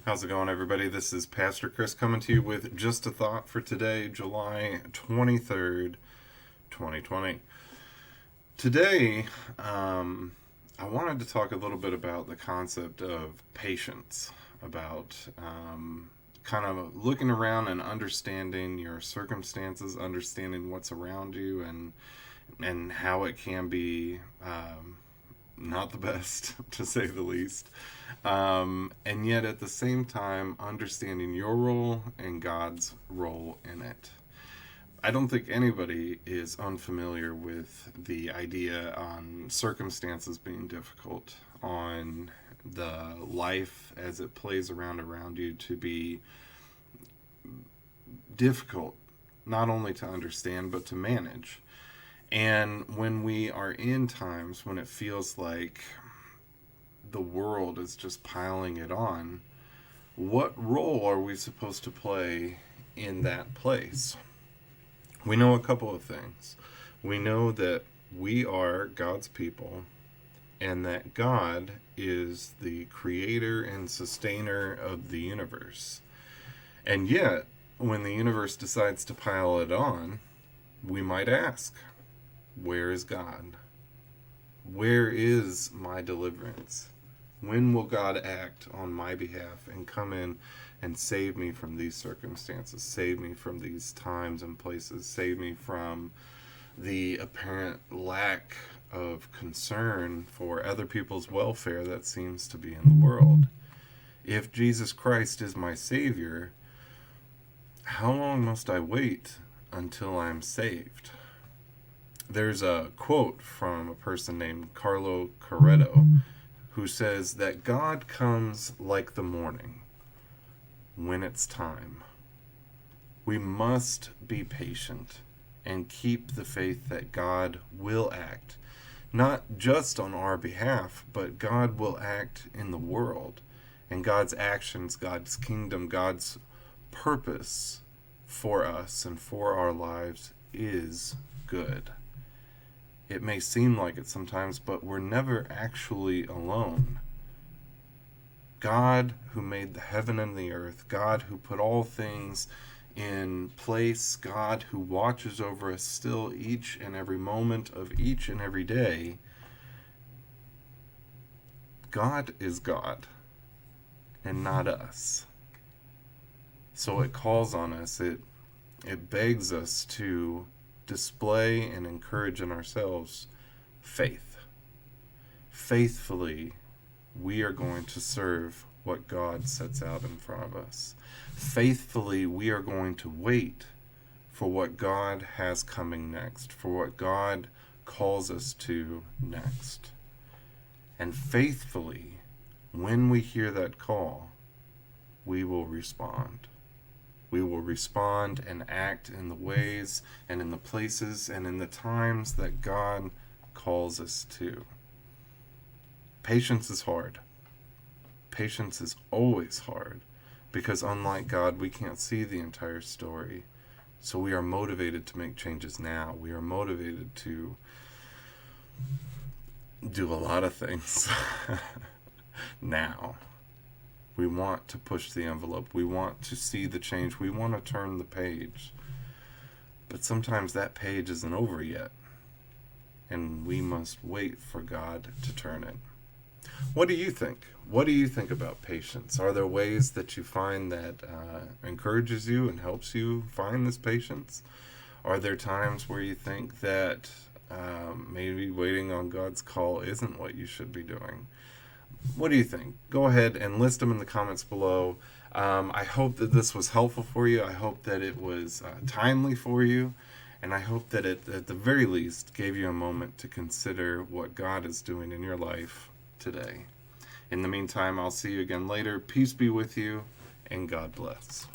How's it going, everybody? This is Pastor Chris coming to you with just a thought for today, July 23rd, 2020. Today, I wanted to talk a little bit about the concept of patience, about kind of looking around and understanding your circumstances, understanding what's around you, and how it can be not the best, to say the least. And yet, at the same time, understanding your role and God's role in it. I don't think anybody is unfamiliar with the idea on circumstances being difficult, on the life as it plays around you to be difficult, not only to understand, but to manage. And when we are in times when it feels like the world is just piling it on, what role are we supposed to play in that place? We know a couple of things. We know that we are God's people and that God is the creator and sustainer of the universe. And yet, when the universe decides to pile it on, we might ask, where is God? Where is my deliverance? When will God act on my behalf and come in and save me from these circumstances, save me from these times and places, save me from the apparent lack of concern for other people's welfare that seems to be in the world? If Jesus Christ is my Savior, how long must I wait until I'm saved? There's a quote from a person named Carlo Corretto who says that God comes like the morning when it's time. We must be patient and keep the faith that God will act, not just on our behalf, but God will act in the world. And God's actions, God's kingdom, God's purpose for us and for our lives is good. It may seem like it sometimes, but we're never actually alone. God who made the heaven and the earth, God who put all things in place, God who watches over us still each and every moment of each and every day, God is God and not us. So it calls on us, it begs us to display and encourage in ourselves faith. Faithfully, we are going to serve what God sets out in front of us. Faithfully, we are going to wait for what God has coming next, for what God calls us to next. And faithfully, when we hear that call, we will respond. We will respond and act in the ways and in the places and in the times that God calls us to. Patience is hard. Patience is always hard because unlike God, we can't see the entire story. So we are motivated to make changes now. We are motivated to do a lot of things now. We want to push the envelope. We want to see the change. We want to turn the page. But sometimes that page isn't over yet. And we must wait for God to turn it. What do you think? What do you think about patience? Are there ways that you find that encourages you and helps you find this patience? Are there times where you think that maybe waiting on God's call isn't what you should be doing? What do you think? Go ahead and list them in the comments below. I hope that this was helpful for you. I hope that it was timely for you. And I hope that it, at the very least, gave you a moment to consider what God is doing in your life today. In the meantime, I'll see you again later. Peace be with you, and God bless.